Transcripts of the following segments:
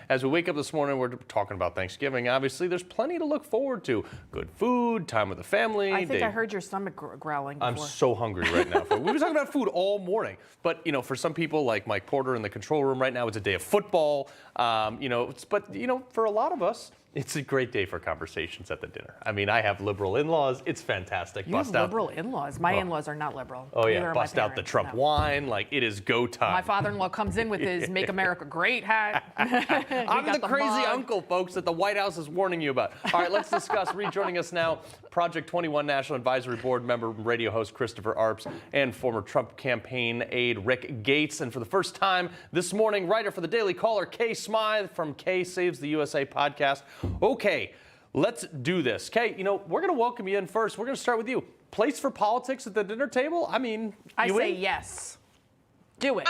As we wake up this morning, we're talking about Thanksgiving. Obviously, there's plenty to look forward to. Good food, time with the family. I think I heard your stomach growling before. I'm so hungry right now. We were talking about food all morning. But, you know, for some people like Mike Porter in the control room right now, it's a day of football. For a lot of us, it's a great day for conversations at the dinner. I mean, I have liberal in-laws. It's fantastic. You have liberal in-laws. My in-laws are not liberal. Oh, yeah. Bust out the Trump wine. Like, it is go time. My father-in-law comes in with his Make America Great hat. I'm the crazy uncle, folks, that the White House is warning you about. All right, let's discuss. Rejoining us now, Project 21 National Advisory Board member, radio host Christopher Arps, and former Trump campaign aide Rick Gates. And for the first time this morning, writer for the Daily Caller, Kay Smythe from Kay Saves the USA podcast. Okay, let's do this. Kay, we're going to welcome you in first. We're going to start with you. Place for politics at the dinner table? I mean, I say yes. Do it.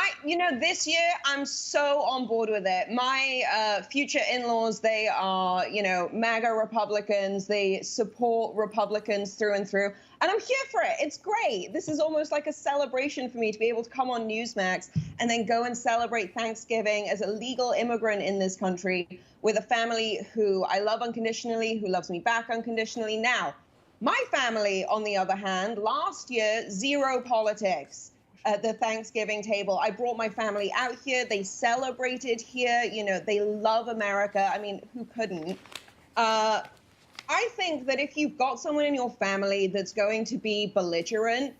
This year, I'm so on board with it. My future in-laws, they are, MAGA Republicans. They support Republicans through and through. And I'm here for it. It's great. This is almost like a celebration for me to be able to come on Newsmax and then go and celebrate Thanksgiving as a legal immigrant in this country with a family who I love unconditionally, who loves me back unconditionally. Now, my family, on the other hand, last year, zero politics at the Thanksgiving table. I brought my family out here. They celebrated here. They love America. I mean, who couldn't? I think that if you've got someone in your family that's going to be belligerent,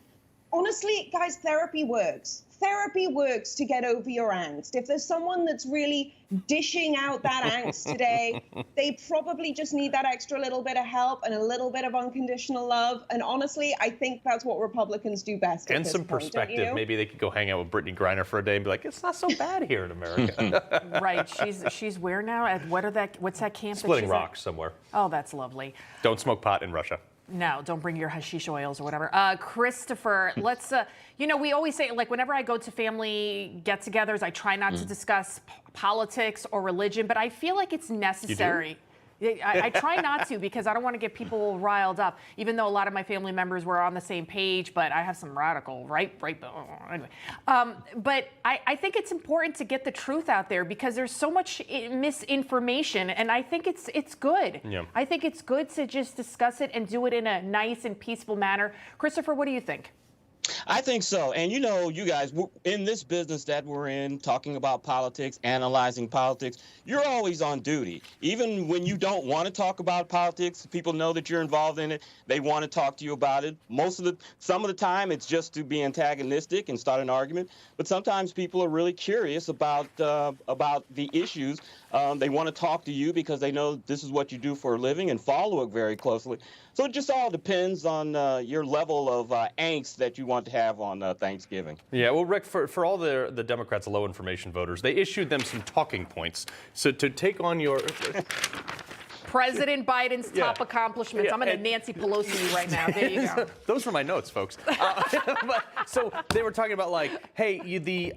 honestly, guys, therapy works. Therapy works to get over your angst. If there's someone that's really dishing out that angst today, they probably just need that extra little bit of help and a little bit of unconditional love. And honestly, I think that's what Republicans do best. And some perspective. Maybe they could go hang out with Brittany Griner for a day and be like, it's not so bad here in America. Right. She's where now? At what's that camp? Splitting Rocks somewhere. Oh, that's lovely. Don't smoke pot in Russia. No, don't bring your hashish oils or whatever. Christopher, let's, we always say, like, whenever I go to family get-togethers, I try not to discuss politics or religion, but I feel like it's necessary. You do? I try not to because I don't want to get people riled up, even though a lot of my family members were on the same page, but I have some radical, anyway. But I think it's important to get the truth out there because there's so much misinformation, and I think it's good. Yeah. I think it's good to just discuss it and do it in a nice and peaceful manner. Christopher, what do you think? I think so. And, you guys, in this business that we're in, talking about politics, analyzing politics, you're always on duty. Even when you don't want to talk about politics, people know that you're involved in it. They want to talk to you about it. Some of the time, it's just to be antagonistic and start an argument. But sometimes people are really curious about the issues. They want to talk to you because they know this is what you do for a living and follow it very closely. So it just all depends on your level of angst that you want to have on Thanksgiving. Yeah, well, Rick, for all the Democrats, low information voters, they issued them some talking points. So to take on your... President Biden's top accomplishments. I'm going to Nancy Pelosi you right now. There you go. Those were my notes, folks. So they were talking about, like, hey, the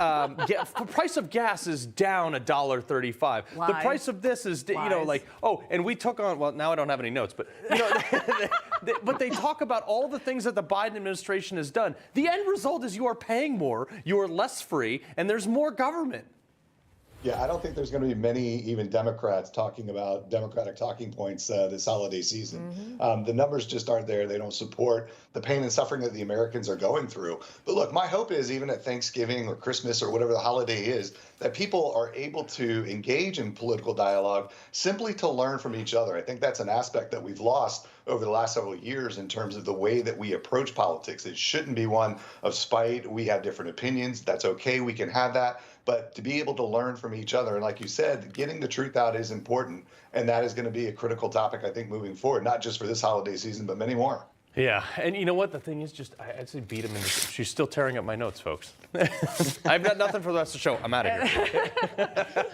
price of gas is down $1.35. The price of this is, and we took on, well, now I don't have any notes, but, but they talk about all the things that the Biden administration has done. The end result is you are paying more, you are less free, and there's more government. Yeah, I don't think there's going to be many even Democrats talking about Democratic talking points this holiday season. Mm-hmm. The numbers just aren't there. They don't support the pain and suffering that the Americans are going through. But look, my hope is even at Thanksgiving or Christmas or whatever the holiday is, that people are able to engage in political dialogue simply to learn from each other. I think that's an aspect that we've lost over the last several years in terms of the way that we approach politics. It shouldn't be one of spite. We have different opinions. That's okay. We can have that. But to be able to learn from each other, and like you said, getting the truth out is important. And that is going to be a critical topic, I think, moving forward, not just for this holiday season, but many more. Yeah, and you know what? The thing is, I'd say beat him. She's still tearing up my notes, folks. I've got nothing for the rest of the show. I'm out of here.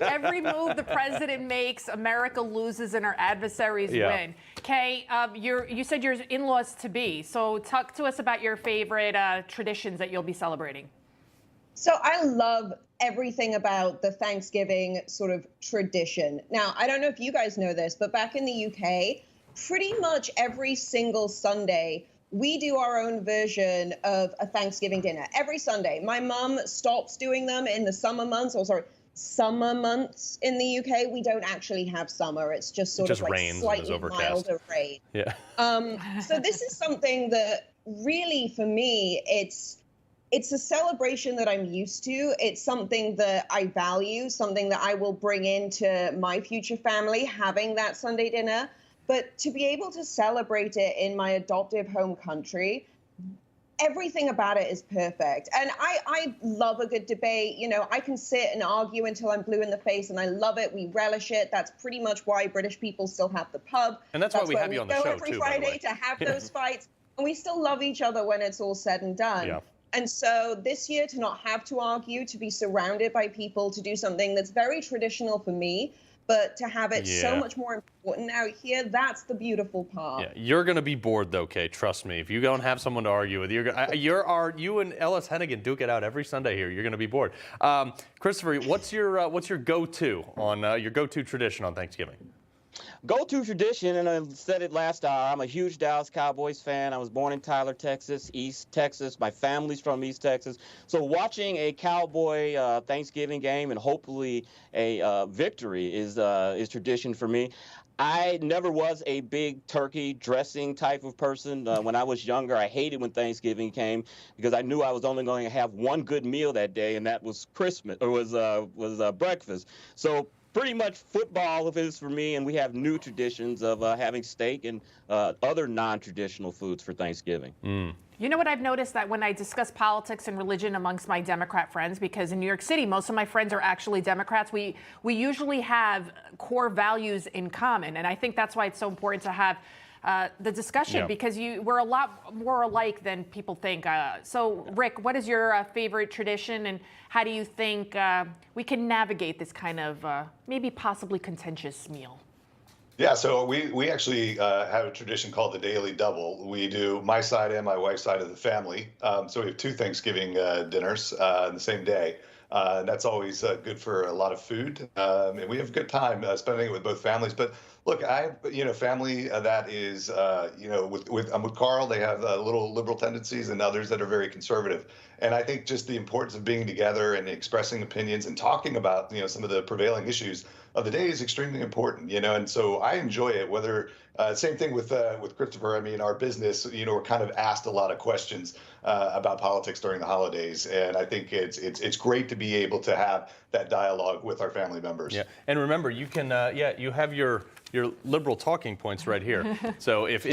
Every move the president makes, America loses and our adversaries win. Kay, you said your in-laws to be. So talk to us about your favorite traditions that you'll be celebrating. So I love everything about the Thanksgiving sort of tradition. Now, I don't know if you guys know this, but back in the UK, pretty much every single Sunday, we do our own version of a Thanksgiving dinner. Every Sunday. My mom stops doing them in the summer months, or sorry, summer months in the UK. We don't actually have summer. It's just sort of like rains and is slightly overcast. milder rain. Yeah. So this is something that really, for me, it's a celebration that I'm used to. It's something that I value, something that I will bring into my future family, having that Sunday dinner. But to be able to celebrate it in my adoptive home country, everything about it is perfect. And I love a good debate. You know, I can sit and argue until I'm blue in the face, and I love it. We relish it. That's pretty much why British people still have the pub. And that's why we have you on the show, every too, by the way. Friday to have those fights. And we still love each other when it's all said and done. Yeah. And so this year, to not have to argue, to be surrounded by people, to do something that's very traditional for me, but to have it so much more important out here, that's the beautiful part. Yeah, you're going to be bored, though, Kay. Trust me. If you don't have someone to argue with, you and Ellis Hennigan duke it out every Sunday here. You're going to be bored. Christopher, what's your go-to on your go-to tradition on Thanksgiving? Go-to tradition, and I said it last hour, I'm a huge Dallas Cowboys fan. I was born in Tyler, Texas, East Texas. My family's from East Texas. So watching a Cowboy Thanksgiving game and hopefully a victory is tradition for me. I never was a big turkey dressing type of person. When I was younger, I hated when Thanksgiving came because I knew I was only going to have one good meal that day, and that was Christmas or was breakfast. So pretty much football is for me, and we have new traditions of having steak and other non-traditional foods for Thanksgiving. You know what I've noticed, that when I discuss politics and religion amongst my Democrat friends, because in New York City, most of my friends are actually Democrats, we usually have core values in common. And I think that's why it's so important to have the discussion, because we're a lot more alike than people think. So, Rick, what is your favorite tradition, and how do you think we can navigate this kind of maybe possibly contentious meal? Yeah, so we actually have a tradition called the Daily Double. We do my side and my wife's side of the family. So we have two Thanksgiving dinners on the same day. That's always good for a lot of food, and we have a good time spending it with both families. But look, I have family that is I'm with Carl. They have little liberal tendencies, and others that are very conservative. And I think just the importance of being together and expressing opinions and talking about some of the prevailing issues of the day is extremely important. And so I enjoy it. Whether same thing with Christopher. I mean, our business, we're kind of asked a lot of questions about politics during the holidays, and I think it's great to be able to have that dialogue with our family members. Yeah, and remember, you can you have your liberal talking points right here. So if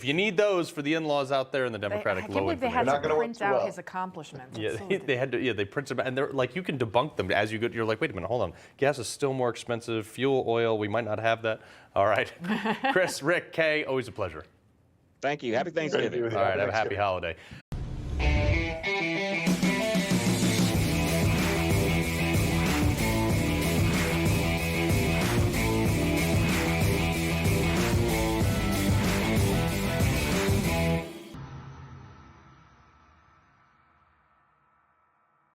you need those for the in-laws out there in the Democratic I can't believe they had to print out his accomplishments. Yeah, they had to. They print them, and they're like, you can debunk them as you go. You're like, wait a minute, hold on. Gas is still more expensive. Fuel, oil, we might not have that. All right, Chris, Rick, Kay, always a pleasure. Thank you. Happy Thanksgiving. All right, have a happy holiday.